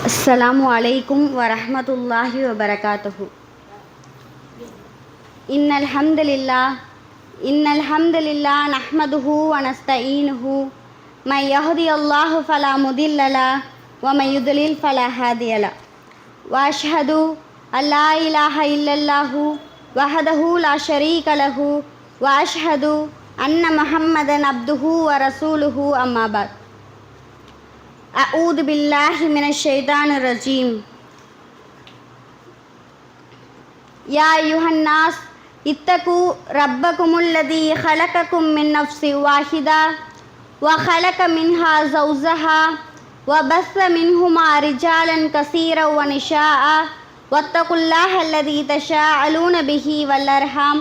अस्सलामु अलैकुम वरहमतुल्लाहि वबरकातुहु। इन्नल हम्दुलिल्लाह नहमदुहु व नस्तईनुहु मै यहदियल्लाहु फला मुदिल्ल लहु व मै युद्लिल फला हादिय लहु व अशहदु अल्ला इलाहा इल्लल्लाहु वहदहु ला शरीक लहु व अशहदु अन्न मुहम्मदन अब्दुहु व रसूलुहु अम्मा बाद। अऊदु बिल्लाहि मिनश शैतानिर रजीम। या अय्युहन्नास इत्तकू रब्बकुमुल्लज़ी खलक़कुम मिन नफ्सिन वाहिदा व खलक़ मिन्हा ज़ौजहा व बस्स मिन्हुमा रिजालन कसीरन व निसाअ वत्तकुल्लाह अल्लज़ी तशाअलून बिही वल अर्हाम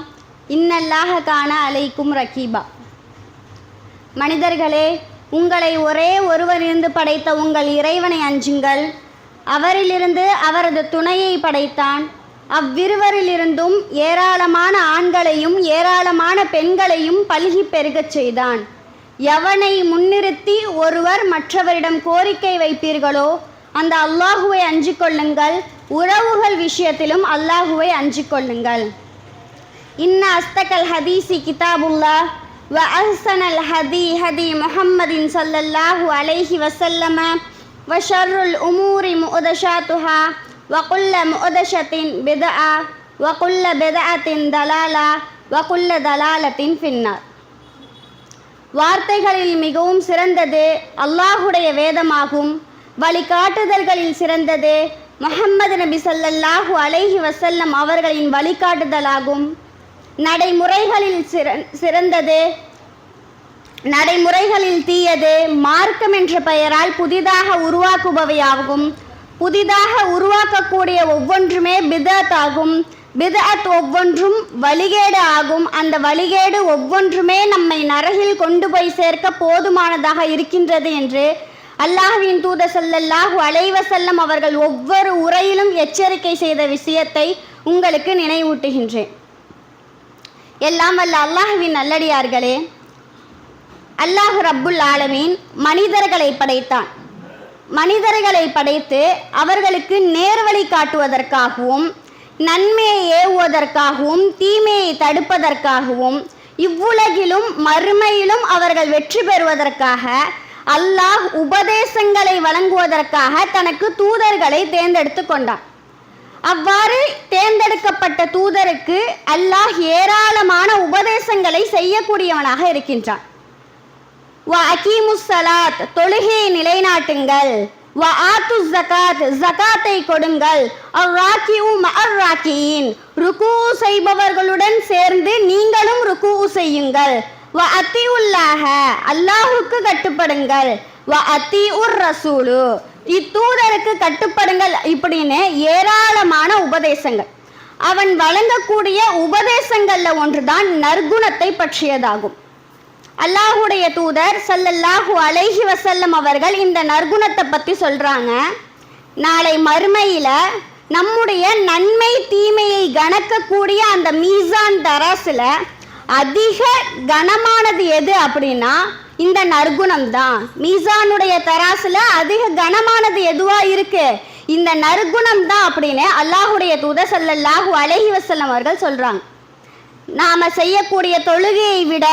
இன்னல்லாஹ கான அலைக்கும் ரகீபா. மனிதர்களே, உங்களை ஒரே ஒருவரிலிருந்து படைத்த உங்கள் இறைவனை அஞ்சுங்கள். அவரிலிருந்து அவரது துணையை படைத்தான். அவ்விருவரிலிருந்தும் ஏராளமான ஆண்களையும் ஏராளமான பெண்களையும் பல்கி பெருகச் செய்தான். எவனை முன்னிறுத்தி ஒருவர் மற்றவரிடம் கோரிக்கை வைப்பீர்களோ அந்த அல்லாஹுவை அஞ்சிக் கொள்ளுங்கள். உறவுகள் விஷயத்திலும் அல்லாஹுவை அஞ்சிக் கொள்ளுங்கள். இன்ன அஸ்தகல் ஹதீசி கிதாபுல்லாஹ் வ அஹ்சனல் ஹதி முஹம்மதின் ஸல்லல்லாஹு அலைஹி வஸல்லம வ ஷர்ருல் உமூரி முஹ்தஸாத்துஹா வ குல்ல முஹ்தஸத்தின் பித்ஆ வ குல்ல பித்அத்தின் தலாலா வ குல்ல தலாலத்தின் ஃபின்னார். வார்த்தைகளில் மிகவும் சிறந்தது அல்லாஹுடைய வேதமாகும். வழிகாட்டுதல்களில் சிறந்தது முஹம்மது நபி ஸல்லல்லாஹு அலைஹி வஸல்லம் அவர்களின் வழிகாட்டுதலாகும். நடைமுறைகளில் தீயது மார்க்கம் என்ற பெயரால் புதிதாக உருவாக்குபவையாகும். புதிதாக உருவாக்கக்கூடிய ஒவ்வொன்றுமே பிதஅத் ஆகும். பிதஅத் ஒவ்வொன்றும் வழிகேடு ஆகும். அந்த வழிகேடு ஒவ்வொன்றுமே நம்மை நரகில் கொண்டு போய் சேர்க்க போதுமானதாக இருக்கின்றது என்று அல்லாஹ்வின் தூதர் ஸல்லல்லாஹு அலைஹி வஸல்லம் அவர்கள் ஒவ்வொரு உரையிலும் எச்சரிக்கை செய்த விஷயத்தை உங்களுக்கு நினைவூட்டுகின்றேன். எல்லாம் வல்ல அல்லாஹ்வின் நல்லடியார்களே, அல்லாஹ் ரப்புல் ஆலமீன் மனிதர்களை படைத்தான். மனிதர்களை படைத்து அவர்களுக்கு நேர்வழி காட்டுவதற்காகவும் நன்மையை ஏவுவதற்காகவும் தீமையை தடுப்பதற்காகவும் இவ்வுலகிலும் மறுமையிலும் அவர்கள் வெற்றி பெறுவதற்காக அல்லாஹ் உபதேசங்களை வழங்குவதற்காக தனக்கு தூதர்களை தேர்ந்தெடுத்து கொண்டான். அவ்வாறு தேர்ந்தெடுக்கப்பட்ட தூதருக்கு அல்லாஹ் ஏராளமான உபதேசங்களை செய்யக்கூடியவனாக இருக்கின்றான். வ அகீமுஸ் ஸலாத், தொழுகையை நிலைநாட்டுங்கள். வ ஆத்து ஸகாத், ஸகாத்தை கொடுங்கள். அர்ராகிஉ மஅர் ராகியின், ருக்கு செய்பவர்களுடன் சேர்ந்து நீங்களும் ருக்கு செய்யுங்கள். வ அத்தியுல்லாஹ, அல்லாஹுக்கு கட்டுப்படுங்கள். வ அத்தியுர் ரசூலு, இத்தூதருக்கு கட்டுப்படுங்கள். இப்படின்னு ஏராளமான உபதேசங்கள். அவன் வழங்கக்கூடிய உபதேசங்கள்ல ஒன்றுதான் நற்குணத்தை பற்றியதாகும். அல்லாஹுடைய தூதர் ஸல்லல்லாஹு அலைஹி வஸல்லம் அவர்கள் இந்த நற்குணத்தை பற்றி சொல்றாங்க. நாளை மறுமையில நம்முடைய நன்மை தீமையை கணக்கக்கூடிய அந்த மீசான் தராசுல அதிக கனமானது எது அப்படின்னா இந்த நற்குணம் தான். மீசானுடைய தராசுல அதிக கனமானது எதுவா இருக்கு? இந்த நற்குணம் தான் அப்படின்னு அல்லாஹுடைய தூதர் ஸல்லல்லாஹு அலைஹி வஸல்லம் அவர்கள் சொல்றாங்க. நாம செய்யக்கூடிய தொழுகையை விட,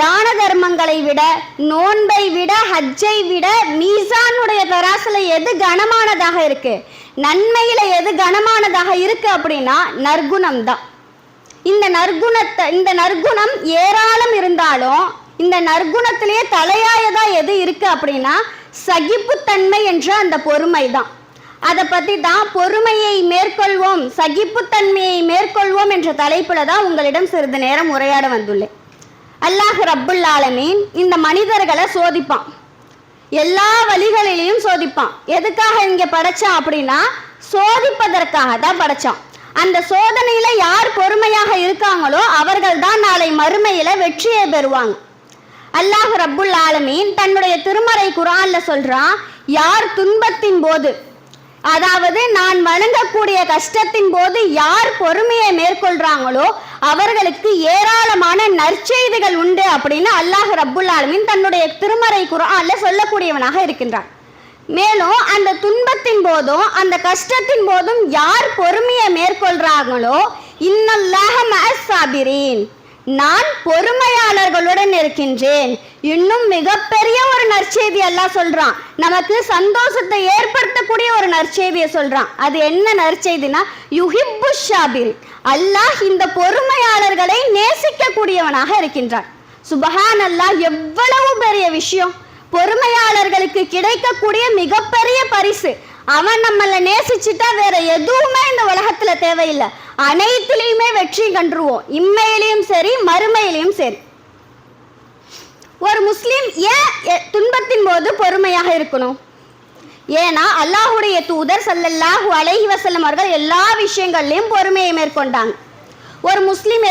தான தர்மங்களை விட, நோன்பை விட, ஹஜ்ஜை விட மீசானுடைய தராசுல எது கனமானதாக இருக்கு? நன்மையில எது கனமானதாக இருக்கு அப்படின்னா நற்குணம் தான். இந்த நற்குணம் ஏராளம் இருந்தாலும் இந்த நற்குணத்திலேயே தலையாயதா எது இருக்கு அப்படின்னா சகிப்புத்தன்மை என்ற அந்த பொறுமை தான். அதை பற்றி தான் பொறுமையை மேற்கொள்வோம், சகிப்புத்தன்மையை மேற்கொள்வோம் என்ற தலைப்புல தான் உங்களிடம் சிறிது நேரம் உரையாட வந்துள்ளேன். அல்லாஹ் ரப்புல் ஆலமீன் இந்த மனிதர்களை சோதிப்பான், எல்லா வழிகளிலையும் சோதிப்பான். எதுக்காக இங்க படைச்சான் அப்படின்னா சோதிப்பதற்காக தான் படைச்சான். அந்த சோதனையில யார் பொறுமையாக இருக்காங்களோ அவர்கள் தான் நாளை மறுமையில வெற்றியை பெறுவாங்க. அல்லாஹ் ரப்புல் ஆலமீன் தன்னுடைய திருமறை குர்ஆன்ல சொல்றான், யார் துன்பத்தின் போது, அதாவது நான் வழங்கக்கூடிய கஷ்டத்தின் போது யார் பொறுமையை மேற்கொள்றாங்களோ அவர்களுக்கு ஏராளமான நற்செய்திகள் உண்டு அப்படின்னு அல்லாஹ் ரப்புல் ஆலமீன் தன்னுடைய திருமறை குர்ஆன்ல சொல்லக்கூடியவனாக இருக்கின்றான். மேலும் அந்த துன்பத்தின் போதும் அந்த கஷ்டத்தின் போதும் யார் பொறுமையை மேற்கொள்றாங்களோ இன்னல்லாஹ மஅஸ் சாபிரீன், நான் பொறுமையாளர்களுடன் இருக்கின்றேன். இன்னும் மிகப்பெரிய ஒரு நற்செய்தி அல்லாஹ் சொல்றான், நமக்கு சந்தோஷத்தை ஏற்படுத்தக்கூடிய ஒரு நற்செய்தியை சொல்றான். அது என்ன நற்செய்தினா யுஹிப்பு ஷாபிர், அல்லாஹ் இந்த பொறுமையாளர்களை நேசிக்கக்கூடியவனாக இருக்கின்றான். சுபஹான் அல்லாஹ், எவ்வளவு பெரிய விஷயம்! பொறுமையாளர்களுக்கு கிடைக்கக்கூடிய மிகப்பெரிய பரிசு. அவன் நம்மளை நேசிச்சுட்டா வேற எதுவுமே இந்த உலகத்துல தேவையில்லை. அனைத்திலையுமே வெற்றி கண்டுருவோம், இம்மையிலையும் சரி மறுமையிலையும் சரி. ஒரு முஸ்லிம் ஏன் துன்பத்தின் போது பொறுமையாக இருக்கணும்? ஏன்னா அல்லாஹுடைய தூதர் ஸல்லல்லாஹு அலைஹி வஸல்லம் அவர்கள் எல்லா விஷயங்கள்லையும் பொறுமையை மேற்கொண்டாங்க. ஒரு முஸ்லிம்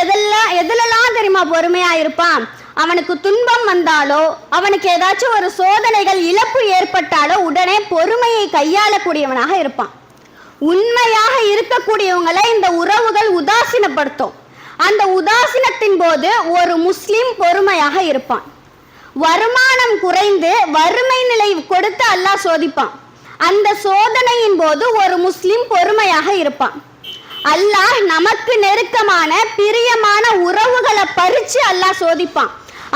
எதுலலாம் தெரியுமா பொறுமையா இருப்பான்? அவனுக்கு துன்பம் வந்தாலோ, அவனுக்கு ஏதாச்சும் ஒரு சோதனைகள் இழப்பு ஏற்பட்டாலோ உடனே பொறுமையை கையாளக்கூடியவனாக இருப்பான். உண்மையாக இருக்கக்கூடியவங்களை இந்த உறவுகள் உதாசீனப்படுத்தும். அந்த உதாசீனத்தின் போது ஒரு முஸ்லிம் பொறுமையாக இருப்பான். வருமானம் குறைந்து வறுமை நிலை கொடுத்து அல்லாஹ் சோதிப்பான். அந்த சோதனையின் போது ஒரு முஸ்லிம் பொறுமையாக இருப்பான். அல்லாஹ் நமக்கு நெருக்கமான பிரியமான உறவுகளை பறிச்சு அல்லாஹ் சோதிப்பான்.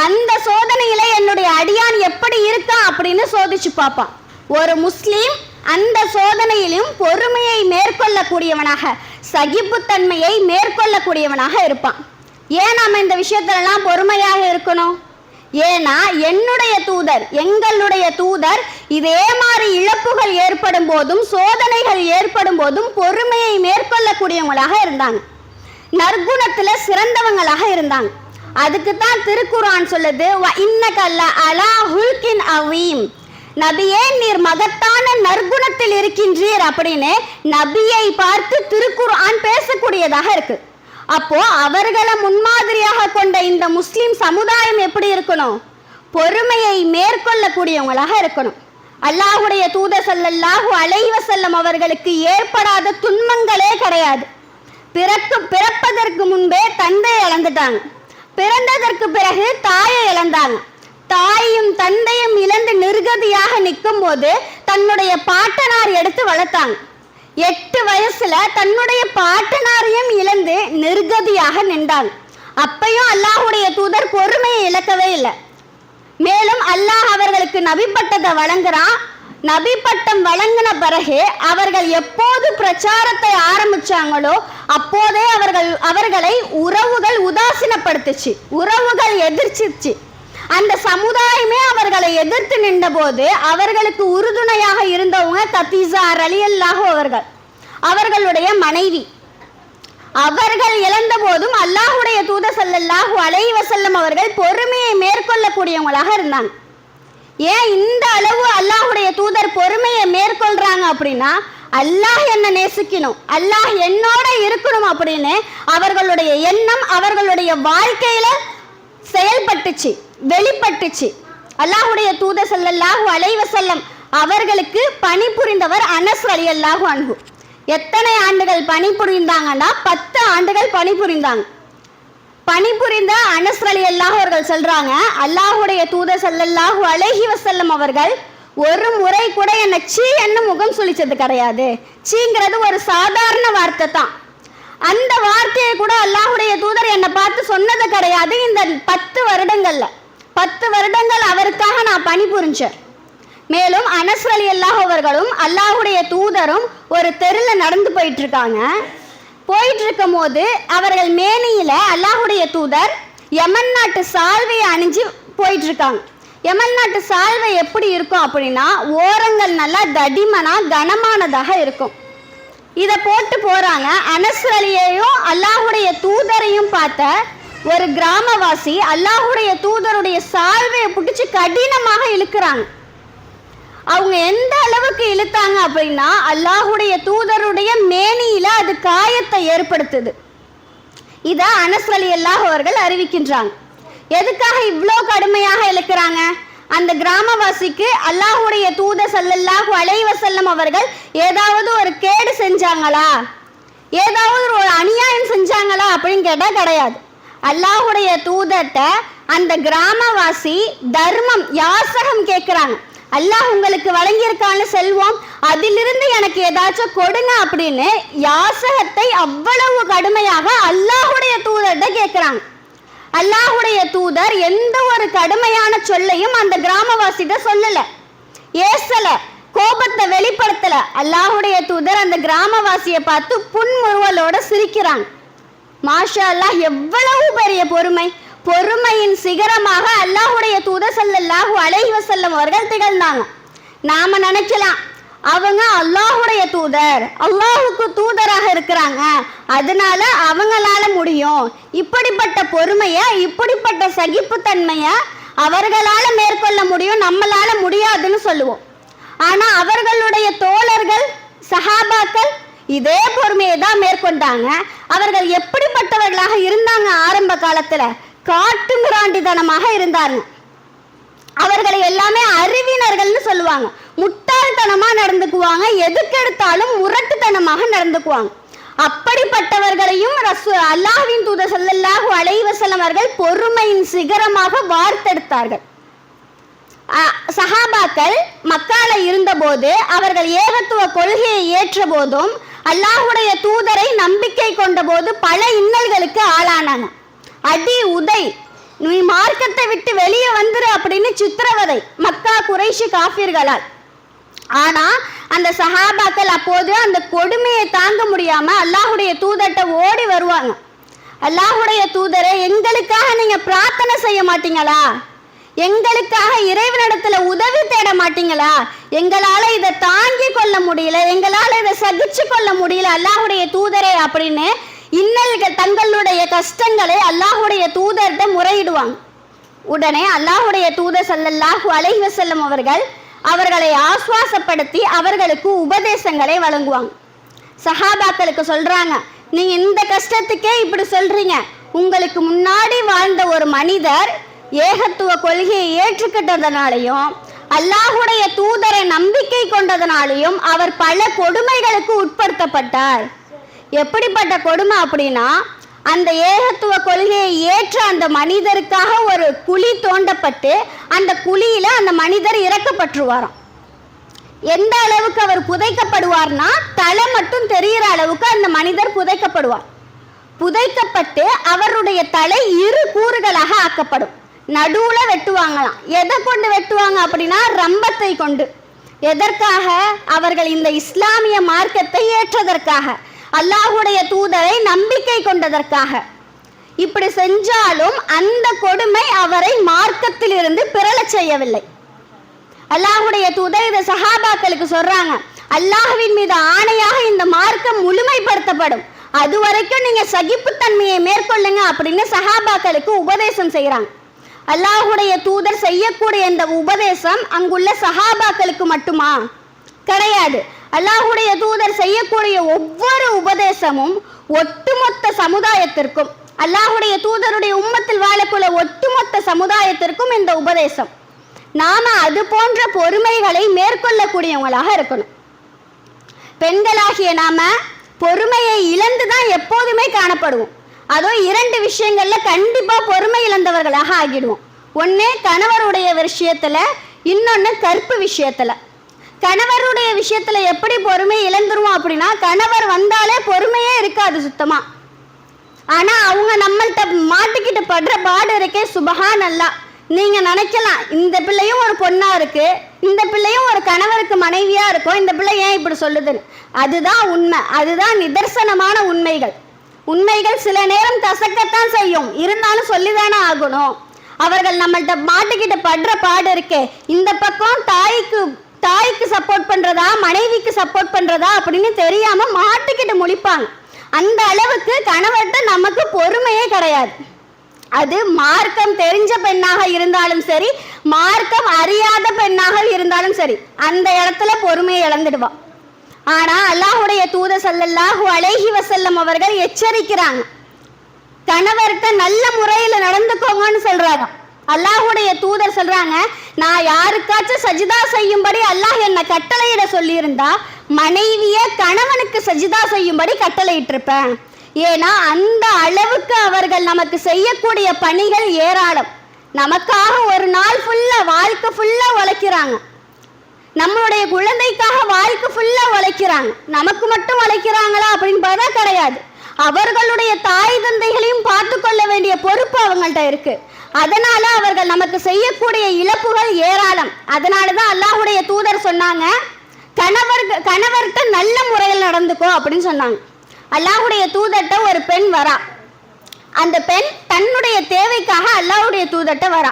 அந்த சோதனையில என்னுடைய அடியான் எப்படி இருக்கான் அப்படின்னு சோதிச்சு பார்ப்பான். ஒரு முஸ்லிம் அந்த சோதனையிலும் பொறுமையை மேற்கொள்ளக்கூடியவனாக, சகிப்புத்தன்மையை மேற்கொள்ளக்கூடியவனாக இருப்பான். ஏன் நாம இந்த விஷயத்துலலாம் பொறுமையாக இருக்கணும்? ஏன்னா எங்களுடைய தூதர் இதே மாதிரி இழப்புகள் ஏற்படும் போதும் சோதனைகள் ஏற்படும் போதும் பொறுமையை மேற்கொள்ளக்கூடியவங்களாக இருந்தாங்க. நற்குணத்துல சிறந்தவங்களாக இருந்தாங்க. அதுக்கு தான் திருக்குர்ஆன் சொல்லுது, வ இன்னக லஅலா ஹுல்கின் அவீம், நபியே நீர் மகத்தான நற்குணத்தில் இருக்கின்றீர் அப்படின்னு நபியை பார்த்து திருக்குர்ஆன் பேசக்கூடியதாக இருக்கு. அப்போ அவர்களை முன்மாதிரியாக கொண்ட இந்த முஸ்லிம் சமுதாயம் எப்படி இருக்கணும்? பொறுமையை மேற்கொள்ளக்கூடியவங்களாக இருக்கணும். அல்லாஹுடைய தூதர் ஸல்லல்லாஹு அலைஹி வஸல்லம் அவர்களுக்கு ஏற்படாத துன்பங்களே கிடையாது. பிறப்பதற்கு முன்பே தந்தையை இழந்துட்டாங்க. பிறந்ததற்கு பிறகு தாயை இழந்தாங்க. தாயும் தந்தையும் இழந்து நிர்கதியாக நிற்கும் போது தன்னுடைய பாட்டனார் எடுத்து வளர்த்தாங்க. 8 வயசுல தன்னுடைய பாட்டனாரையும் இழந்து நிர்கதியாக நின்றாங்க. அப்பையும் அல்லாஹுடைய தூதர் பொறுமையை இழக்கவே இல்லை. மேலும் அல்லாஹ் அவர்களுக்கு நபி பட்டத்தை வழங்குறான். நபி பட்டம் வழங்கின பிறகு அவர்கள் எப்போது பிரச்சாரத்தை ஆரம்பிச்சாங்களோ அப்போதே அவர்களை உறவுகள் உதாசீனப்படுத்துச்சு, உறவுகள் எதிர்ச்சிச்சு. அந்த சமுதாயமே அவர்களை எதிர்த்து நின்ற போது அவர்களுக்கு உறுதுணையாக இருந்தவங்க கதீஜா ரலியல்லாஹு அவர்களுடைய மனைவி. அவர்கள் இழந்த போதும் அல்லாஹுடைய தூதர் ஸல்லல்லாஹு அலைஹி வஸல்லம் அவர்கள் பொறுமையை மேற்கொள்ளக்கூடியவங்களாக இருந்தாங்க. ஏன் இந்த அளவு அல்லாஹுடைய தூதர் பொறுமையை மேற்கொள்றாங்க அப்படின்னா, அல்லாஹ் என்ன நேசிக்கணும், அல்லாஹ் என்னோட இருக்கணும் அப்படின்னு அவர்களுடைய எண்ணம் அவர்களுடைய வாழ்க்கையில செயல்பட்டுச்சு, வெளிப்பட்டுச்சு. அல்லாஹுடைய தூதர் ஸல்லல்லாஹு அலைஹி வஸல்லம் அவர்களுக்கு பணிபுரிந்தவர் அனஸ் ரலியல்லாஹு அன்ஹு. எத்தனை ஆண்டுகள் பணிபுரிந்தாங்கன்னா 10 ஆண்டுகள் பணிபுரிந்தாங்க. பணிபுரிந்த அனஸ் ரலியல்லாஹு அவர்கள் சொல்றாங்க, அல்லாஹுடைய தூதர் ஸல்லல்லாஹு அலைஹி வஸல்லம் அவர்கள் ஒரு முறை கூட என்ன சீ என்ன முகம் சுளிச்சது கிடையாது. சீங்கிறது ஒரு சாதாரண வார்த்தை தான். அந்த வார்த்தையை கூட அல்லாஹுடைய தூதர் என்னை பார்த்து சொன்னது கிடையாது. இந்த 10 வருடங்கள் அவருக்காக நான் பணிபுரிஞ்சேன். மேலும் அனஸ் ரலியல்லாஹு அவர்களும் அல்லாஹுடைய தூதரும் ஒரு தெருவில் நடந்து போயிட்டு இருக்காங்க. போயிட்டு இருக்கும் போது அவர்கள் மேனியில அல்லாஹுடைய தூதர் யமன் நாட்டு சால்வையை அணிஞ்சு போயிட்டு இருக்காங்க. யமன் நாட்டு சால்வை எப்படி இருக்கும் அப்படின்னா, ஓரங்கள் நல்லா தடிமனா கனமானதாக இருக்கும். இதை போட்டு போறாங்க. அனஸ் ரலியையும் அல்லாஹுடைய தூதரையும் பார்த்த ஒரு கிராமவாசி அல்லாஹுடைய தூதருடைய சால்வையை பிடிச்சி கடினமாக இழுக்கிறாங்க. அவங்க எந்த அளவுக்கு இழுத்தாங்க அப்படின்னா, அல்லாஹுடைய தூதருடைய மேனியில அது காயத்தை ஏற்படுத்துது. இதை அனஸ் ரலியல்லாஹு அவர்கள் அறிவிக்கின்றாங்க. எதுக்காக இவ்வளோ கடுமையாக இழுக்கிறாங்க? அந்த கிராமவாசிக்கு அல்லாஹுடைய தூதர் ஸல்லல்லாஹு அலைஹி வஸல்லம் அவர்கள் ஏதாவது ஒரு கேடு செஞ்சாங்களா, ஏதாவது ஒரு அநியாயம் செஞ்சாங்களா அப்படின்னு கேட்டால் கிடையாது. அல்லாஹுடைய தூதர்கிட்ட அந்த கிராமவாசி தர்மம் யாசகம் கேட்குறாங்க. அல்லாஹ் உங்களுக்கு வழங்கியிருக்கான செல்வம் அதிலிருந்து எனக்கு ஏதாச்சும் கொடுங்க அப்படின்னு யாசகத்தை அவ்வளவு கடுமையாக அல்லாஹுடைய தூதர்கிட்ட கேட்கிறாங்க. அல்லாஹுடைய தூதர் எந்த ஒரு கடுமையான சொல்லையும் அந்த கிராமவாசிட்ட சொல்லல, ஏசல, கோபத்தை வெளிப்படுத்தல. அல்லாஹுடைய தூதர் அந்த கிராமவாசியை பார்த்து புன்முறுவலோட சிரிக்கிறாங்க. மாஷா அல்லாஹ், எவ்வளவு பெரிய பொறுமை! பொறுமையின் சிகரமாக அல்லாஹுடைய தூதர் ஸல்லல்லாஹு அலைஹி வஸல்லம் அவர்கள் திகழ்ந்தாங்க. நாம நினைக்கலாம், அவங்க அல்லாஹுடைய தூதர், அல்லாஹுக்கு தூதராக இருக்கிறாங்க, அதனால அவங்களால முடியும். இப்படிப்பட்ட பொறுமையை, இப்படிப்பட்ட சகிப்புத்தன்மையை அவர்களால மேற்கொள்ள முடியும், நம்மளால முடியாதுன்னு சொல்லுவோம். ஆனா அவர்களுடைய தோழர்கள், சஹாபாக்கள் இதே பொறுமையை தான் மேற்கொண்டாங்க. அவர்கள் எப்படிப்பட்டவர்களாக இருந்தாங்க? ஆரம்ப காலத்துல காட்டுமிராண்டித்தனமாக இருந்தாங்க. அவர்களை எல்லாமே அறிவினர்கள்னு சொல்லுவாங்க. முட்டாள்தனமா நடந்துக்குவாங்க, எதுக்கெடுத்தாலும் முரட்டுத்தனமாக நடந்துக்குவாங்க. அப்படிப்பட்டவர்களையும் அல்லாஹ்வின் தூதர் ஸல்லல்லாஹு அலைஹி வஸல்லம் அவர்கள் பொறுமையின் சிகரமாக வார்த்தெடுத்தார்கள். சஹாபாக்கள் மக்கால இருந்தபோது அவர்கள் ஏகத்துவ கொள்கையை ஏற்ற போதும் அல்லாஹுடைய தூதரை நம்பிக்கை கொண்ட போது பல இன்னல்களுக்கு ஆளானாங்க. அடி, உதை, நீ மார்க்கத்தை விட்டு வெளியே வந்துரு அப்படின்னு சித்திரவதை மக்கா குறைஷி காஃபிர்களால். ஆனா அந்த சஹாபாக்கள் அப்போது அந்த கொடுமையை தாங்க முடியாம அல்லாஹுடைய தூதர்கிட்ட ஓடி வருவாங்க. அல்லாஹுடைய தூதரை, எங்களுக்காக நீங்க பிரார்த்தனை செய்ய மாட்டீங்களா? எங்களுக்காக இறைவனிடத்துல உதவி தேட மாட்டீங்களா? எங்களால இதை தாங்கி கொள்ள முடியல, எங்களால இதை சகிச்சு கொள்ள முடியல அல்லாஹுடைய தூதரே அப்படின்னு இன்னல்கள், தங்களுடைய கஷ்டங்களை அல்லாஹுடைய தூதர்கிட்ட முறையிடுவாங்க. உடனே அல்லாஹுடைய தூதர் ஸல்லல்லாஹு அலைஹி வஸல்லம் அவர்கள் அவர்களை ஆஸ்வாசப்படுத்தி அவர்களுக்கு உபதேசங்களை வழங்குவாங்க. சஹாபாக்களுக்கு சொல்றாங்க, நீங்க இந்த கஷ்டத்துக்கே இப்படி சொல்றீங்க, உங்களுக்கு முன்னாடி வாழ்ந்த ஒரு மனிதர் ஏகத்துவ கொள்கையை ஏற்றுக்கிட்டதனாலையும் அல்லாஹுடைய தூதரை நம்பிக்கை கொண்டதனாலையும் அவர் பல கொடுமைகளுக்கு உட்படுத்தப்பட்டார். எப்படிப்பட்ட கொடுமை அப்படின்னா, அந்த ஏகத்துவ கொள்கையை ஏற்ற அந்த மனிதருக்காக ஒரு குழி தோண்டப்பட்டு அந்த குழியில அந்த மனிதர் இறக்கப்பட்டுருவாராம். எந்த அளவுக்கு அவர் புதைக்கப்படுவார்னா, தலை மட்டும் தெரிகிற அளவுக்கு அந்த மனிதர் புதைக்கப்படுவார். புதைக்கப்பட்டு அவருடைய தலை இரு கூறுகளாக ஆக்கப்படும். நடுவுல வெட்டுவாங்களாம். எதை கொண்டு வெட்டுவாங்க அப்படின்னா, ரம்பத்தை கொண்டு. எதற்காக? அவர்கள் இந்த இஸ்லாமிய மார்க்கத்தை ஏற்றதற்காக, அல்லாஹுடைய தூதரை நம்பிக்கை கொண்டதற்காக. இப்படி செஞ்சாலும் அந்த கொடுமை அவரை மார்க்கத்தில் இருந்து பிறழச் செய்யவில்லை. அல்லாஹுடைய தூதர் இதை சஹாபாக்களுக்கு சொல்றாங்க, அல்லாஹ்வின் மீது ஆணையாக இந்த மார்க்கம் முழுமைப்படுத்தப்படும், அது வரைக்கும் நீங்க சகிப்புத்தன்மையை மேற்கொள்ளுங்க அப்படின்னு சஹாபாக்களுக்கு உபதேசம் செய்யறாங்க. அல்லாஹுடைய தூதர் செய்யக்கூடிய இந்த உபதேசம் அங்குள்ள சஹாபாக்களுக்கு மட்டுமா? கிடையாது. அல்லாஹுடைய தூதர் செய்யக்கூடிய ஒவ்வொரு உபதேசமும் ஒட்டுமொத்த சமுதாயத்திற்கும், அல்லாஹுடைய தூதருடைய உம்மத்தில் வாழக்கூடிய ஒட்டுமொத்த சமுதாயத்திற்கும் இந்த உபதேசம். நாம அது போன்ற பொறுமைகளை மேற்கொள்ளக்கூடியவங்களாக இருக்கணும். பெண்களாகிய நாம பொறுமையை இழந்துதான் எப்போதுமே காணப்படுவோம். அதுவும் இரண்டு விஷயங்கள்ல கண்டிப்பா பொறுமை இழந்தவர்களாக ஆகிடுவோம். ஒன்று கணவருடைய விஷயத்துல, இன்னொன்று கற்பு விஷயத்துல. கணவருடைய விஷயத்துல எப்படி பொறுமை இழந்துருவோம் அப்படின்னா, கணவர் வந்தாலே பொறுமையே இருக்காது சுத்தமா. ஆனா அவங்க நம்மள்கிட்ட மாட்டிக்கிட்டு படுற பாடு இருக்கே, சுபஹான் அல்லாஹ். நீங்க நினைக்கலாம், இந்த பிள்ளையும் ஒரு பொண்ணா இருக்கு, இந்த பிள்ளையும் ஒரு கணவருக்கு மனைவியா இருக்கும், இந்த பிள்ளை ஏன் இப்படி சொல்லுதுன்னு. அதுதான் உண்மை, அதுதான் நிதர்சனமான உண்மைகள். உண்மைகள் சில நேரம் கசக்கத்தான் செய்யும், இருந்தாலும் சொல்லிதானே ஆகணும். அவர்கள் நம்மள்கிட்ட மாட்டிக்கிட்டு படுற பாடு இருக்கே, இந்த பக்கம் தாய்க்கு சப்போர்ட் பண்றதா மனைவிக்கு சப்போர்ட் பண்றதா அப்படின்னு தெரியாம மாட்டிக்கிட்டு முழிப்பாங்க. அந்த அளவுக்கு கணவர்கிட்ட நமக்கு பொறுமையே கிடையாது. அது மார்க்கம் தெரிஞ்ச பெண்ணாக இருந்தாலும் சரி, மார்க்கம் அறியாத பெண்ணாக இருந்தாலும் சரி, அந்த இடத்துல பொறுமையை இழந்துடுவான். ஆனா அல்லாஹுடைய தூதர் ஸல்லல்லாஹு அலைஹி வஸல்லம் அவர்கள் எச்சரிக்கிறாங்க, கணவர்கிட்ட நல்ல முறையில் நடந்துக்கோங்கன்னு சொல்றாங்க. அல்லாஹுடைய தூதர் சொல்றாங்க, நான் யாருக்காச்சும் சஜிதா செய்யும்படி அல்லாஹ் என்னை கட்டளையிட சொல்லியிருந்தா மனைவிய கணவனுக்கு சஜிதா செய்யும்படி கட்டளையிட்டிருப்பேன். ஏன்னா அந்த அளவுக்கு அவர்கள் நமக்கு செய்யக்கூடிய பணிகள் ஏராளம். நமக்காக ஒரு நாள் ஃபுல்லா, வாழ்க்கை ஃபுல்லா உழைக்கிறாங்க. நம்மளுடைய குழந்தைக்காக வாழ்க்கை ஃபுல்லாக உழைக்கிறாங்க. நமக்கு மட்டும் உழைக்கிறாங்களா அப்படின்னு பார்த்தா கிடையாது. அவர்களுடைய தாய் தந்தைகளையும் பார்த்து கொள்ள வேண்டிய பொறுப்பு அவங்கள்ட்ட இருக்கு. அதனால அவர்கள் நமக்கு செய்யக்கூடிய இழப்புகள் ஏராளம். அதனால தான் அல்லாஹ்வுடைய தூதர் சொன்னாங்க, கணவர்கிட்ட நல்ல முறையில் நடந்துக்கோ அப்படின்னு சொன்னாங்க. அல்லாஹ்வுடைய தூதர்கிட்ட ஒரு பெண் வரா. அந்த பெண் தன்னுடைய தேவைக்காக அல்லாஹ்வுடைய தூதர்கிட்ட வரா.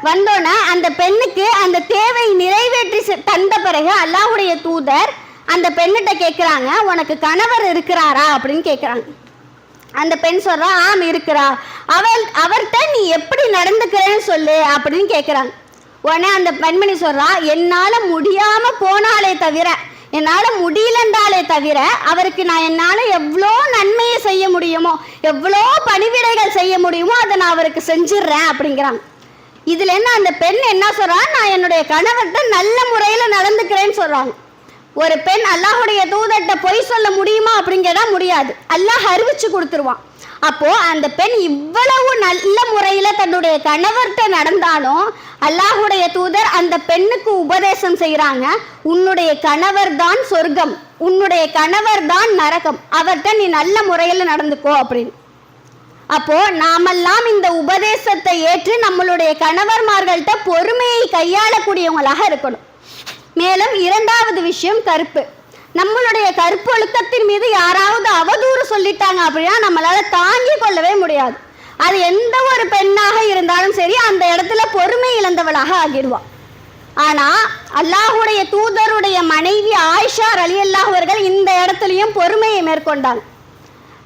வந்தோன்னா அந்த பெண்ணுக்கு அந்த தேவை நிறைவேற்றி தந்த பிறகு அல்லாஹ்வுடைய தூதர் அந்த பெண்ணிட்ட கேட்குறாங்க, உனக்கு கணவர் இருக்கிறாரா அப்படின்னு கேட்குறாங்க. அந்த பெண் சொல்றா, ஆம் இருக்கிறா. அவர்கிட்ட நீ எப்படி நடந்துக்கிறேன்னு சொல்லு அப்படின்னு கேட்குறாங்க. உடனே அந்த பெண்மணி சொல்றா, என்னால் முடியாமல் போனாலே தவிர, என்னால் முடியலன்றாலே தவிர அவருக்கு நான் என்னால் எவ்வளோ நன்மையை செய்ய முடியுமோ, எவ்வளோ பணிவிடைகள் செய்ய முடியுமோ அதை நான் அவருக்கு செஞ்சிடுறேன் அப்படிங்கிறாங்க. இதில் என்ன, அந்த பெண் என்ன சொல்றா, நான் என்னுடைய கணவர்கிட்ட நல்ல முறையில் நடந்துக்கிறேன்னு சொல்றாங்க. ஒரு பெண் அல்லாஹ்வுடைய தூதர்கிட்ட பொய் சொல்ல முடியுமா அப்படிங்கிறதா முடியாது. அல்லாஹ் அறிவிச்சு கொடுத்துருவான். அப்போ அந்த பெண் இவ்வளவு நல்ல முறையில் தன்னுடைய கணவர்கிட்ட நடந்தாலும் அல்லாஹ்வுடைய தூதர் அந்த பெண்ணுக்கு உபதேசம் செய்கிறாங்க, உன்னுடைய கணவர் தான் சொர்க்கம், உன்னுடைய கணவர் தான் நரகம், அவர்கிட்ட நீ நல்ல முறையில் நடந்துக்கோ அப்படின்னு. அப்போ நாமெல்லாம் இந்த உபதேசத்தை ஏற்று நம்மளுடைய கணவர்மார்கள்ட்ட பொறுமையை கையாளக்கூடியவங்களாக இருக்கணும். மேலும் இரண்டாவது விஷயம் கற்பு. நம்மளுடைய கற்பொழுக்கத்தின் மீது யாராவது அவதூறு சொல்லிட்டாங்க அப்படின்னா நம்மளால தாங்கி கொள்ளவே முடியாது. அது எந்த ஒரு பெண்ணாக இருந்தாலும் சரி, அந்த இடத்துல பொறுமை இழந்தவளாக ஆகிடுவான். ஆனா அல்லாஹ்வுடைய தூதருடைய மனைவி ஆயிஷா ரலியல்லாஹு அவர்கள் இந்த இடத்துலையும் பொறுமையை மேற்கொண்டாங்க.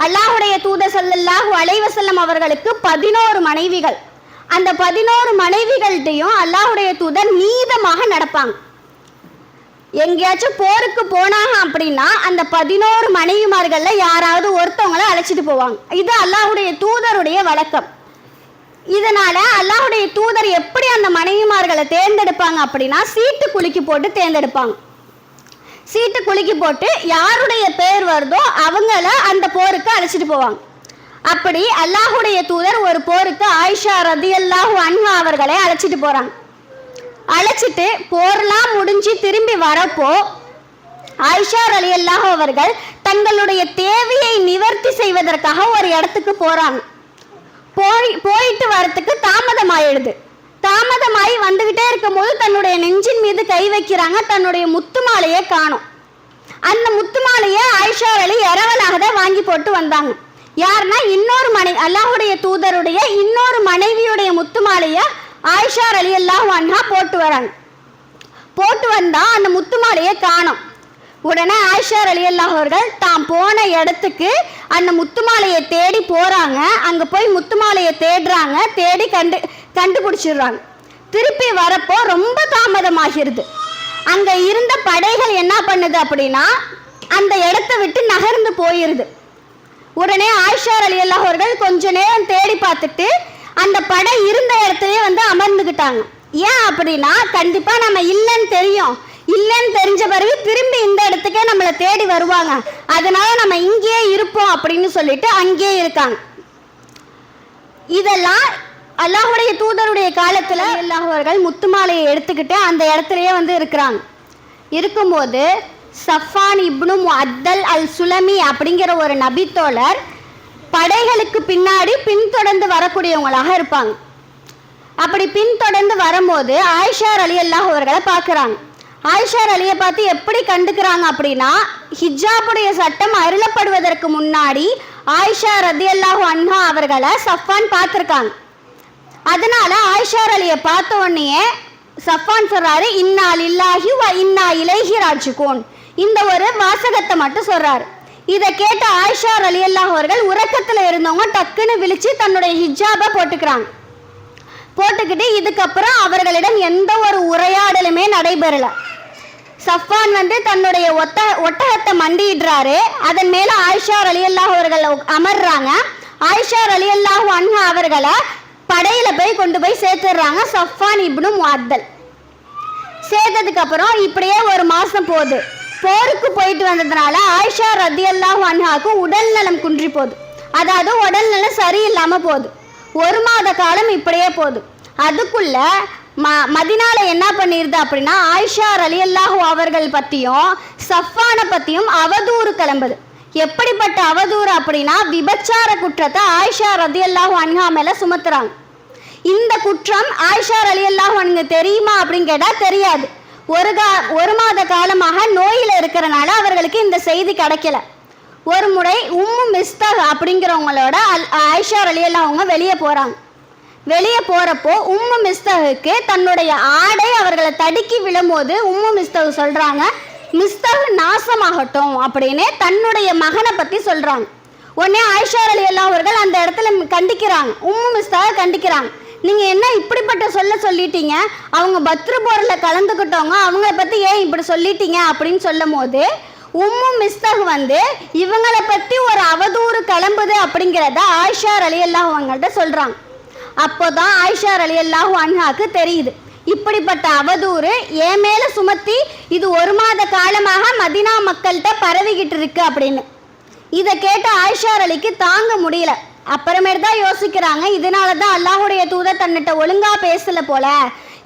அல்லாஹ்வுடைய தூதர் ஸல்லல்லாஹு அலைஹி வஸல்லம் அவர்களுக்கு 11 மனைவிகள். அந்த 11 மனைவிகள்கிட்டையும் அல்லாஹ்வுடைய தூதர் நீதமாக நடப்பாங்க. எங்கேயாச்சும் போருக்கு போனாங்க அப்படின்னா அந்த 11 மனைவிமார்கள்ல யாராவது ஒருத்தவங்களை அழைச்சிட்டு போவாங்க. இது அல்லாஹ்வுடைய தூதருடைய வழக்கம். இதனால அல்லாஹ்வுடைய தூதர் எப்படி அந்த மனைவிமார்களை தேர்ந்தெடுப்பாங்க அப்படின்னா, சீட்டு குலுக்கி போட்டு தேர்ந்தெடுப்பாங்க. சீட்டு குலுக்கி போட்டு யாருடைய பேர் வருதோ அவங்கள அந்த போருக்கு அழைச்சிட்டு போவாங்க. அப்படி அல்லாஹ்வுடைய தூதர் ஒரு போருக்கு ஆயிஷா ரதியல்லாஹு அன்ஹா அவர்களை அழைச்சிட்டு போறாங்க. அழைச்சிட்டு போர்லாம் முடிஞ்சு திரும்பி வரப்போ ஆயிஷா ரலியல்லாஹு அவர்கள் தங்களுடைய தேவையை நிவர்த்தி செய்வதற்காக ஒரு இடத்துக்கு போறாங்க. போயிட்டு வரத்துக்கு தாமதமாயிடுது. தாமதமாகி வந்துகிட்டே இருக்கும்போது தன்னுடைய நெஞ்சின் மீது கை வைக்கிறாங்க. தன்னுடைய முத்து மாலையை காணும். அந்த முத்து மாலையை ஆயிஷா அலி இரவலாக தான் வாங்கி போட்டு வந்தாங்க. யாருன்னா இன்னொரு அல்லாஹ்வுடைய தூதருடைய இன்னொரு மனைவியுடைய முத்து மாலையை ஆயிஷா ரலியல்லாஹு அன்ஹா போட்டு வராங்க. போட்டு வந்தா அந்த முத்து மாலையை காணும். உடனே ஆயிஷா ரலியல்லாஹு அவர்கள் தாம் போன இடத்துக்கு அந்த முத்து மாலையை தேடி போறாங்க. அங்க போய் முத்து மாலையை தேடுறாங்க. தேடி கண்டுபிடிச்சிடுறாங்க. திருப்பி வரப்போ ரொம்ப தாமதமாகிறது. அங்க இருந்த படைகள் என்ன பண்ணுது அப்படின்னா அந்த இடத்தை விட்டு நகர்ந்து போயிருது. உடனே ஆயிஷா ரலியல்லாஹு அவர்கள் கொஞ்ச நேரம் தேடி பார்த்துட்டு அந்த படை இருந்த இடத்துலயே வந்து அமர்ந்துக்கிட்டாங்க. ஏன் அப்படின்னா கண்டிப்பா நம்ம இல்லைன்னு தெரியும். இல்லைன்னு தெரிஞ்ச பிறகு திரும்பி இந்த இடத்துக்கே நம்மளை தேடி வருவாங்க. அதனால நம்ம இங்கேயே இருப்போம் அப்படின்னு சொல்லிட்டு அங்கேயே இருக்காங்க. இதெல்லாம் அல்லாஹ்வுடைய தூதருடைய காலத்துல அல்லாஹ் அவர்கள் முத்துமாலையை எடுத்துக்கிட்டு அந்த இடத்துலயே வந்து இருக்கிறாங்க. இருக்கும்போது சஃபான் இப்னு முஅத்தல் அல் சுலமி அப்படிங்கிற ஒரு நபித்தோழர் படைகளுக்கு பின்னாடி பின்தொடர்ந்து வரக்கூடியவங்களாக இருப்பாங்க. அப்படி பின்தொடர்ந்து வரும்போது ஆயிஷா ரலியல்லாஹு அவர்களை பார்க்குறாங்க. ஆயிஷா அலியை பார்த்து எப்படி கண்டுக்கிறாங்க அப்படின்னா, ஹிஜாபுடைய சட்டம் அருளப்படுவதற்கு முன்னாடி ஆயிஷா ரலியல்லாஹு அன்ஹா அவர்களை சஃபான் பார்த்துருக்காங்க. அதனால ஆயிஷா அலியை பார்த்த உடனே சஃபான் சொல்றாரு, இன்னா லில்லாஹி வ இன்னா இலைஹி ராஜிஊன். இந்த ஒரு வாசகத்தை மட்டும் சொல்றாரு. இதை கேட்ட ஆயிஷா ரலியல்லாஹு அவர்கள் உறக்கத்தில் இருந்தவங்க டக்குன்னு விழிச்சு தன்னுடைய ஹிஜாபை போட்டுக்கிறாங்க. போட்டுக்கிட்டு இதுக்கப்புறம் அவர்களிடம் எந்த ஒரு உரையாடலுமே நடைபெறல. சஃபான் வந்து தன்னுடைய ஒட்டகத்தை மண்டிடுறாரு. அதன் மேல ஆயிஷா ரலியல்லாஹு அவர்கள் அமர்றாங்க. ஆயிஷா ரலியல்லாஹு அன்ஹா அவர்களை படையில கொண்டு போய் சேர்த்துடுறாங்க சஃபான் இப்னு முஅத்தல். சேர்த்ததுக்கு அப்புறம் இப்படியே ஒரு மாசம் போகுது. போருக்கு போயிட்டு வந்ததுனால ஆயிஷா ரலியல்லாஹு அன்ஹாவுக்கு உடல் நலம் குன்றி போகுது. அதாவது உடல் நலம் சரியில்லாம போகுது. ஒரு மாத காலம் இப்படியே போகுது. அதுக்குள்ள மதினால என்ன பண்ணிருது அப்படின்னா ஆயிஷா ரலியல்லாஹு அவர்கள் பற்றியும் சஃப்வானை பற்றியும் அவதூறு கிளம்புது. எப்படிப்பட்ட அவதூறு அப்படின்னா விபச்சார குற்றத்தை ஆயிஷா ரலியல்லாஹு அன்ஹா மேலே சுமத்துறாங்க. இந்த குற்றம் ஆயிஷா ரலியல்லாஹு அன்ஹா தெரியுமா அப்படின்னு கேட்டால் தெரியாது. ஒரு மாத காலமாக நோயில் இருக்கிறனால அவர்களுக்கு இந்த செய்தி கிடைக்கல. ஒரு முறை உம்மு மிஸ்தஹ் அப்படிங்கிறவங்களோட ஆயிஷா ரலியல்லாஹு அவங்க வெளியே போகிறாங்க. வெளியே போகிறப்போ உம்மு மிஸ்தஹுக்கு தன்னுடைய ஆடை அவர்களை தடுக்கி விழும்போது உம்மு மிஸ்தஹ் சொல்கிறாங்க, மிஸ்தஹ் நாசமாகட்டும் அப்படின்னு தன்னுடைய மகனை பற்றி சொல்கிறாங்க. உடனே ஆயிஷா ரலியல்லாஹு அவர்கள் அந்த இடத்துல கண்டிக்கிறாங்க, உம்மு மிஸ்தஹை கண்டிக்கிறாங்க. நீங்கள் என்ன இப்படிப்பட்ட சொல்லிட்டீங்க, அவங்க பத்ரு போரில் கலந்துக்கிட்டவங்க, அவங்கள பற்றி ஏன் இப்படி சொல்லிட்டீங்க அப்படின்னு சொல்லும் போது உம்மு மிஸ்தஹ் இவங்களை பற்றி ஒரு அவதூறு கிளம்புது அப்படிங்கிறத ஆயிஷா ரலியல்லாஹு அவங்கள்ட்ட சொல்கிறாங்க. அப்போ தான் ஆயிஷா ரலியல்லாஹு அன்ஹாக்கு தெரியுது இப்படிப்பட்ட அவதூறு என் மேலே சுமத்தி இது ஒரு மாத காலமாக மதினா மக்கள்கிட்ட பரவிக்கிட்டு இருக்கு அப்படின்னு. இதை கேட்ட ஆயிஷா ரலிக்கு தாங்க முடியல. அப்புறமேட்டு தான் யோசிக்கிறாங்க, இதனால தான் அல்லாஹுடைய தூதர் தன்னிட்ட ஒழுங்கா பேசல போல.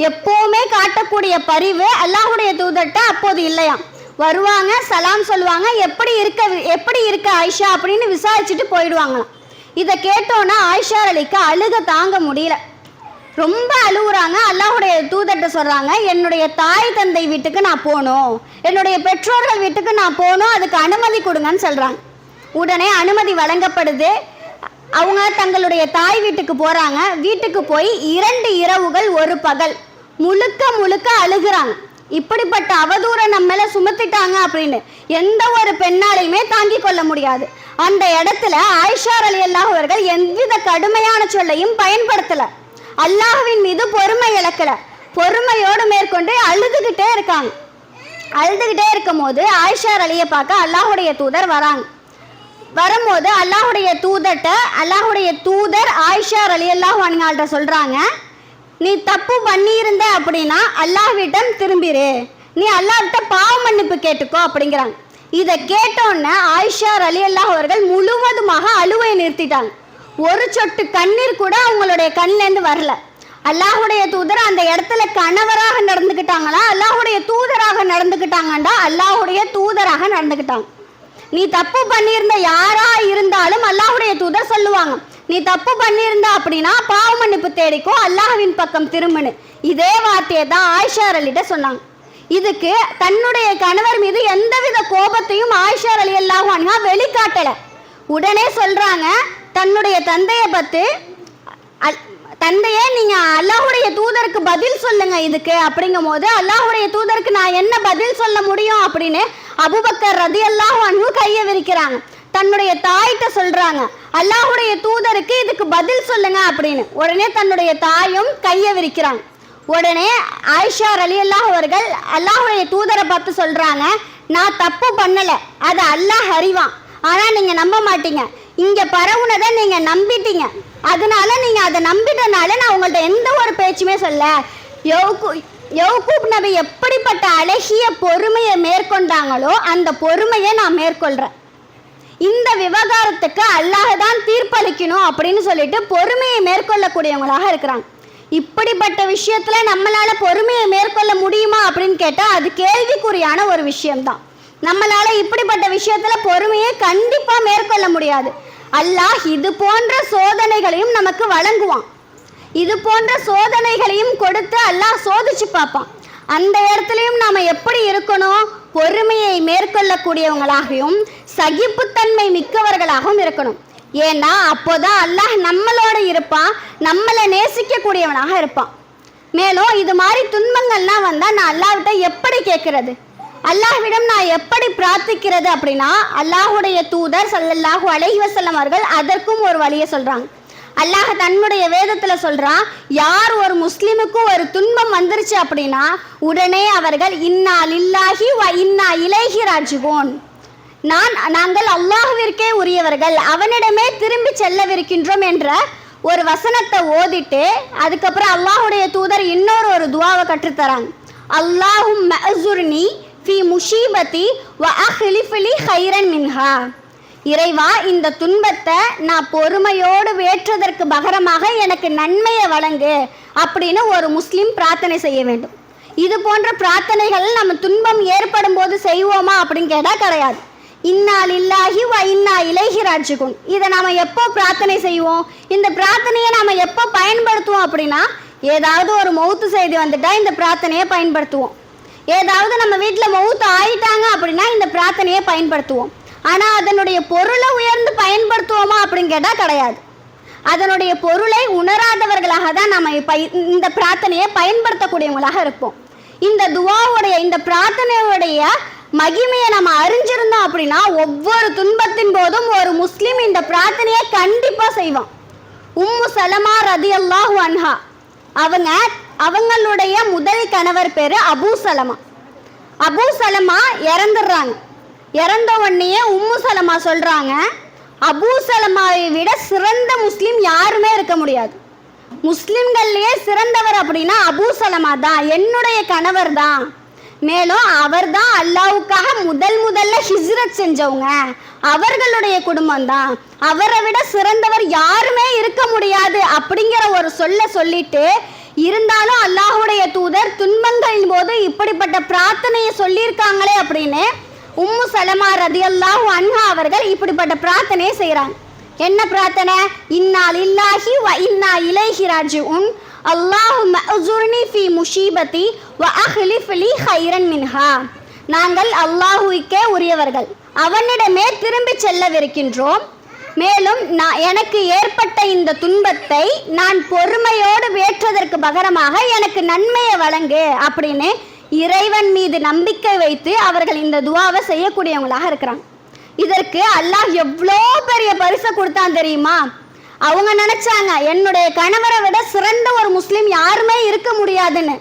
எப்போவுமே காட்டக்கூடிய பரிவு அல்லாஹுடைய தூதர்கிட்ட அப்போது இல்லையாம். வருவாங்க, சலாம் சொல்லுவாங்க, எப்படி இருக்க ஆயிஷா அப்படின்னு விசாரிச்சுட்டு போயிடுவாங்களாம். இதை கேட்டோன்னா ஆயிஷா ரலிக்கு அழுக தாங்க முடியல. ரொம்ப அழுகுறாங்க. அல்லாஹுடைய தூதர்கிட்ட சொல்கிறாங்க, என்னுடைய தாய் தந்தை வீட்டுக்கு நான் போகணும், என்னுடைய பெற்றோர்கள் வீட்டுக்கு நான் போகணும், அதுக்கு அனுமதி கொடுங்கன்னு சொல்கிறாங்க. உடனே அனுமதி வழங்கப்படுது. அவங்க தங்களுடைய தாய் வீட்டுக்கு போகிறாங்க. வீட்டுக்கு போய் 2 இரவுகள் 1 பகல் முழுக்க அழுகுறாங்க. இப்படிப்பட்ட அவதூறை நம்ம மேலே சுமத்திட்டாங்க அப்படின்னு எந்த ஒரு பெண்ணாலையுமே தாங்கி கொள்ள முடியாது. அந்த இடத்துல ஆயிஷா ரலியல்லாஹு அவர்கள் எவ்வித கடுமையான சொல்லையும் பயன்படுத்தலை. அல்லாஹ்வின் மீது பொறுமை இழக்கலை. பொறுமையோடு மேற்கொண்டு அழுதுகிட்டே இருக்காங்க. அழுதுகிட்டே இருக்கும் போது ஆயிஷா ரலியை பார்க்க அல்லாஹுடைய தூதர் வராங்க. வரும்போது அல்லாஹுடைய தூதர் ஆயிஷா ரலியல்லாஹு அன்ஹாட்ட சொல்கிறாங்க, நீ தப்பு பண்ணியிருந்த அப்படின்னா அல்லாஹ்விடம் திரும்பிரு, நீ அல்லாஹ்விட்ட பாவ மன்னிப்பு கேட்டுக்கோ அப்படிங்கிறாங்க. இதை கேட்டோன்னே ஆயிஷா ரலியல்லாஹு அவர்கள் முழுவதுமாக அழுவை நிறுத்திட்டாங்க. ஒரு சொட்டு கண்ணீர் கூட அவங்களுடைய கண்ணிலேருந்து வரல. அல்லாஹுடைய தூதர் அந்த இடத்துல கணவராக நடந்துக்கிட்டாங்களா, அல்லாஹுடைய தூதராக நடந்துக்கிட்டாங்கண்டா அல்லாஹுடைய தூதராக நடந்துக்கிட்டாங்க. நீ தப்பு பண்ணியிருந்த யாரா இருந்தாலும் அல்லாஹுடைய தூதர் சொல்லுவாங்க, நீ தப்பு பண்ணியிருந்த அப்படின்னா பாவ மன்னிப்பு தேடிக்கோ, அல்லாஹ்வின் பக்கம் திரும்புன்னு. இதே வார்த்தையை தான் ஆயிஷா ரலிட்ட சொன்னாங்க. இதுக்கு தன்னுடைய கணவர் மீது எந்தவித கோபத்தையும் ஆயிஷா ரலியல்லாஹு அன்ஹா வெளிக்காட்டலை. உடனே சொல்கிறாங்க, தன்னுடைய தந்தையை பற்றி, தந்தையே நீங்கள் அல்லாஹுடைய தூதருக்கு பதில் சொல்லுங்க இதுக்கு அப்படிங்கும் போது அல்லாஹுடைய தூதருக்கு நான் என்ன பதில் சொல்ல முடியும் அப்படின்னு அபூபக்கர் ரலியல்லாஹு அன்ஹு கையை விரிக்கிறாங்க. தன்னுடைய தாயிட்ட சொல்கிறாங்க, அல்லாஹுடைய தூதருக்கு இதுக்கு பதில் சொல்லுங்க அப்படின்னு. உடனே தன்னுடைய தாயும் கையை விரிக்கிறாங்க. உடனே ஆயிஷா ரலியல்லாஹு அவர்கள் அல்லாஹுடைய தூதரை பார்த்து சொல்கிறாங்க, நான் தப்பு பண்ணலை, அதை அல்லாஹ் அறிவான், ஆனால் நீங்கள் நம்ப மாட்டீங்க, இங்கே பரவுனதை நீங்கள் நம்பிட்டீங்க, அதனால நீங்கள் அதை நம்பிட்டனால நான் உங்கள்கிட்ட எந்த ஒரு பேச்சுமே சொல்ல. யௌகூப் நபி எப்படிப்பட்ட அழகிய பொறுமையை மேற்கொண்டாங்களோ அந்த பொறுமையை நான் மேற்கொள்கிறேன். இந்த விவகாரத்துக்கு அல்லாஹ் தான் தீர்ப்பளிக்கணும் அப்படின்னு சொல்லிட்டு பொறுமையை மேற்கொள்ளக்கூடியவங்களாக இருக்கிறாங்க. இப்படிப்பட்ட விஷயத்தில் நம்மளால் பொறுமையை மேற்கொள்ள முடியுமா அப்படின்னு கேட்டால் அது கேள்விக்குறியான ஒரு விஷயம்தான். நம்மளால் இப்படிப்பட்ட விஷயத்தில் பொறுமையை கண்டிப்பாக மேற்கொள்ள முடியாது. அல்லாஹ் இது போன்ற சோதனைகளையும் நமக்கு வழங்குவான். இது போன்ற சோதனைகளையும் கொடுத்து அல்லாஹ் சோதிச்சு பார்ப்பான். அந்த இடத்துலையும் நாம் எப்படி இருக்கணும்? பொறுமையை மேற்கொள்ளக்கூடியவங்களாகவும் சகிப்புத்தன்மை மிக்கவர்களாகவும் இருக்கணும். ஏன்னா அப்போதான் அல்லாஹ் நம்மளோட இருப்பான், நம்மளை நேசிக்கக்கூடியவனாக இருப்பான். மேலும் இது மாதிரி துன்பங்கள்லாம் வந்தால் நான் அல்லாஹ்விட்ட எப்படி கேட்கறது, அல்லாஹ்விடம் நான் எப்படி பிரார்த்திக்கிறது அப்படின்னா அல்லாஹுடைய தூதர் ஸல்லல்லாஹு அலைஹி வஸல்லம் அவர்கள் அதற்கும் ஒரு வழியை சொல்கிறாங்க. அல்லாஹ் தன்னுடைய வேதத்தில் சொல்கிறான், யார் ஒரு முஸ்லிமுக்கு ஒரு துன்பம் வந்துருச்சு அப்படின்னா உடனே அவர்கள் இன்னா லில்லாஹி வ இன்னா இலைஹி ராஜிஊன், நாங்கள் அல்லாஹ்விற்கே உரியவர்கள், அவனிடமே திரும்பி செல்லவிருக்கின்றோம் என்ற ஒரு வசனத்தை ஓதிட்டு அதுக்கப்புறம் அல்லாஹுடைய தூதர் இன்னொரு துவாவை கற்றுத்தராங்க. அல்லாஹும்ம அஸுர்னி ஃபி முஷீபதி வ அஹ்லிஃப் லி கைரன் மின்ஹா. இறைவா, இந்த துன்பத்தை நான் பொறுமையோடு வேற்றதற்கு பகரமாக எனக்கு நன்மையை வழங்கு அப்படின்னு ஒரு முஸ்லீம் பிரார்த்தனை செய்ய வேண்டும். இது போன்ற பிரார்த்தனைகள் நம்ம துன்பம் ஏற்படும் போது செய்வோமா அப்படின்னு கேட்டால் கிடையாது. இன்னா லில்லாஹி வ இன்னா இலைஹி ராஜிஊன். இதை நாம் எப்போ பிரார்த்தனை செய்வோம்? இந்த பிரார்த்தனையை நாம் எப்போ பயன்படுத்துவோம் அப்படின்னா, ஏதாவது ஒரு மௌத்து செய்தி வந்துட்டா இந்த பிரார்த்தனையை பயன்படுத்துவோம். ஏதாவது நம்ம வீட்டில் மௌத்து ஆயிட்டாங்க அப்படின்னா இந்த பிரார்த்தனையை பயன்படுத்துவோம். ஆனால் அதனுடைய பொருளை உயர்ந்து பயன்படுத்துவோமா அப்படின்னு கேட்டால் கிடையாது. அதனுடைய பொருளை உணராதவர்களாக தான் நம்ம இந்த பிரார்த்தனையை பயன்படுத்தக்கூடியவங்களாக இருப்போம். இந்த துவாவுடைய, இந்த பிரார்த்தனையுடைய மகிமையை நம்ம அறிஞ்சிருந்தோம் அப்படின்னா ஒவ்வொரு துன்பத்தின் போதும் ஒரு முஸ்லீம் இந்த பிரார்த்தனையை கண்டிப்பாக செய்வான். உம்மு சலமா ரதியல்லாஹு அன்ஹா, அவங்களுடைய முதல் கணவர் பேரு அபூ சலமா. அபூ சலமா இறந்துடுறாங்க. இறந்த உடனே உம்மு சலமா சொல்றாங்க, அபூ சலமாவை விட சிறந்த முஸ்லீம் யாருமே இருக்க முடியாது. முஸ்லிம்கள்லயே சிறந்தவர் அப்படின்னா அபூ சலமா தான், என்னுடைய கணவர் தான். மேலும் அவர் தான் அல்லாஹ்வுக்காக முதல்ல ஹிஜ்ரத் செஞ்சவங்க, அவர்களுடைய குடும்பம் தான். அவரை விட சிறந்தவர் யாருமே இருக்க முடியாது அப்படிங்கிற ஒரு சொல்லிட்டு இருந்தாலும் அல்லாஹ்வுடைய தூதர் துன்பங்களின் போது இப்படிப்பட்ட பிரார்த்தனையை சொல்லியிருக்காங்களே அப்படின்னு உம்மு சலமா ரதியல்லாஹு அன்ஹா அவர்கள் இப்படிப்பட்ட பிரார்த்தனையை செய்கிறாங்க. என்ன பிரார்த்தனை? இன்னா லில்லாஹி வ இன்னா இலைஹி ராஜிஊன். அல்லாஹும்ம அஜுர்னி ஃபீ முஷீபதி வ அஹ்லிஃப் லீ கைரன் மின்ஹா. நாங்கள் அல்லாஹ்வுக்கே உரியவர்கள், அவனிடமே திரும்பி செல்லவிருக்கின்றோம். மேலும் எனக்கு ஏற்பட்ட இந்த துன்பத்தை நான் பொறுமையோடு வேற்றதற்கு பகரமாக எனக்கு நன்மையை வழங்கு அப்படின்னு இறைவன் மீது நம்பிக்கை வைத்து அவர்கள் இந்த துவாவை செய்யக்கூடியவங்களாக இருக்கிறாங்க. இதற்கு அல்லாஹ் எவ்வளோ பெரிய பரிசை கொடுத்தான் தெரியுமா? அவங்க நினைச்சாங்க என்னுடைய கணவரை விட சிறந்த ஒரு முஸ்லீம் யாருமே இருக்க முடியாதுன்னு.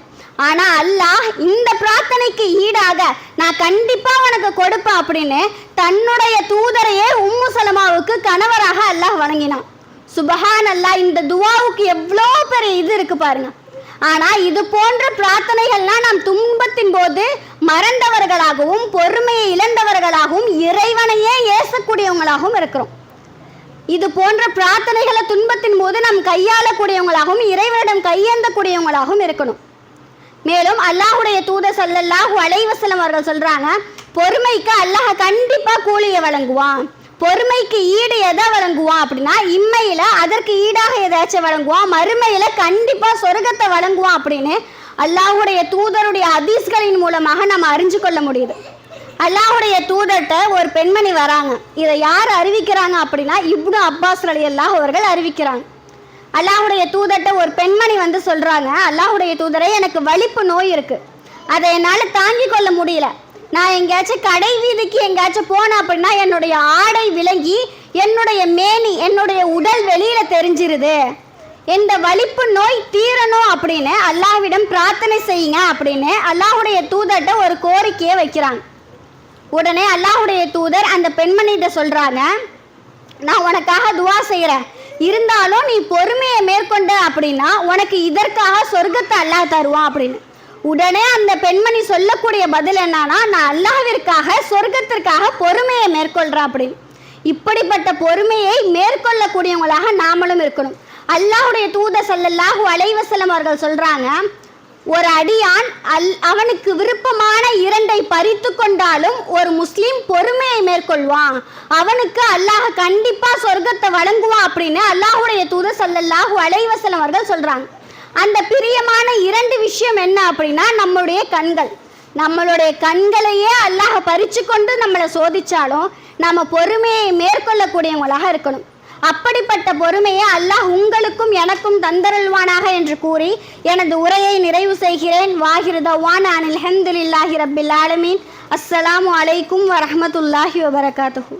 ஆனா அல்லாஹ் இந்த பிரார்த்தனைக்கு ஈடாக நான் கண்டிப்பா உனக்கு கொடுப்பேன் அப்படின்னு தன்னுடைய தூதரையே உம்மு சலமாவுக்கு கணவராக அல்லாஹ் வழங்கினான். சுபஹான் அல்லாஹ், இந்த துவாவுக்கு எவ்வளோ பெரிய இது இருக்கு பாருங்க. ஆனா இது போன்ற பிரார்த்தனைகள்லாம் நாம் துன்பத்தின் போது மறந்தவர்களாகவும் பொறுமையை இழந்தவர்களாகவும் இறைவனையே ஏசக்கூடியவங்களாகவும் இருக்கிறோம். இது போன்ற பிரார்த்தனைகளை துன்பத்தின் போது நாம் கையாளக்கூடியவங்களாகவும் இறைவனிடம் கையேந்தக்கூடியவங்களாகவும் இருக்கணும். மேலும் அல்லாஹ்வுடைய தூதர் ஸல்லல்லாஹு அலைஹி வஸல்லம் அவர்கள் சொல்றாங்க, பொறுமைக்கு அல்லாஹ் கண்டிப்பா கூலியை வழங்குவான். பொறுமைக்கு ஈடு எதை வழங்குவான் அப்படின்னா, இம்மையில அதற்கு ஈடாக ஏதாச்சும் வழங்குவான், மறுமையில கண்டிப்பா சொர்க்கத்தை வழங்குவான் அப்படின்னு அல்லாஹ்வுடைய தூதருடைய ஹதீஸ்களின் மூலமாக நம்ம அறிஞ்சு கொள்ள முடியுது. அல்லாஹ்வுடைய தூதர்கிட்ட ஒரு பெண்மணி வராங்க. இதை யார் அறிவிக்கிறாங்க அப்படின்னா இப்னு அப்பாஸ் ரலியல்லாஹு அவர்கள் அறிவிக்கிறாங்க. அல்லாஹ்வுடைய தூதர்கிட்ட ஒரு பெண்மணி வந்து சொல்றாங்க, அல்லாஹ்வுடைய தூதரை, எனக்கு வலிப்பு நோய் இருக்கு, அதை என்னால் தாங்கி கொள்ள முடியல. நான் எங்கேயாச்சும் கடை வீதிக்கு எங்கேயாச்சும் போனேன் அப்படின்னா என்னுடைய ஆடை விளங்கி என்னுடைய மேனி, என்னுடைய உடல் வெளியில தெரிஞ்சிருது. இந்த வலிப்பு நோய் தீரணும் அப்படின்னு அல்லாஹ்விடம் பிரார்த்தனை செய்யுங்க அப்படின்னு அல்லாஹ்வுடைய தூதர்கிட்ட ஒரு கோரிக்கையை வைக்கிறாங்க. உடனே அல்லாஹ்வுடைய தூதர் அந்த பெண்மணிகிட்ட சொல்றாங்க, நான் உனக்காக துவா செய்கிறேன், இருந்தாலும் நீ பொறுமையை மேற்கொண்ட அப்படின்னா உனக்கு இதற்காக சொர்க்கத்தை அல்லாஹ் தருவான் அப்படின்னு. உடனே அந்த பெண்மணி சொல்லக்கூடிய பதில் என்னன்னா, நான் அல்லாஹ்விற்காக சொர்க்கத்திற்காக பொறுமையை மேற்கொள்றேன் அப்படின்னு. இப்படிப்பட்ட பொறுமையை மேற்கொள்ளக்கூடியவங்களாக நாமளும் இருக்கணும். அல்லாஹ்வுடைய தூதர் ஸல்லல்லாஹு அலைஹி வஸல்லம் அவர்கள் சொல்றாங்க, ஒரு அடியான் அவனுக்கு விருப்பமான இரண்டை பறித்து கொண்டாலும் ஒரு முஸ்லீம் பொறுமையை மேற்கொள்வான், அவனுக்கு அல்லாஹ் கண்டிப்பா சொர்க்கத்தை வழங்குவான் அப்படின்னு அல்லாஹ்வுடைய தூதர் ஸல்லல்லாஹு அலைஹி வஸல்லம் அவர்கள் சொல்றாங்க. அந்த பிரியமான இரண்டு விஷயம் என்ன அப்படின்னா, நம்மளுடைய கண்கள். நம்மளுடைய கண்களையே அல்லாஹ் பறிச்சு கொண்டு நம்மளை சோதிச்சாலும் நம்ம பொறுமையை மேற்கொள்ளக்கூடியவங்களாக இருக்கணும். அப்படிப்பட்ட பொறுமையை அல்லாஹ் உங்களுக்கும் எனக்கும் தந்தருள்வானாக என்று கூறி எனது உரையை நிறைவு செய்கிறேன். வாஹிரு தவானா அனில் ஹம்துலில்லாஹி ரப்பில் ஆலமீன். அஸ்ஸலாமு அலைக்கும் வரஹ்மத்துல்லாஹி வபரகாத்துஹு.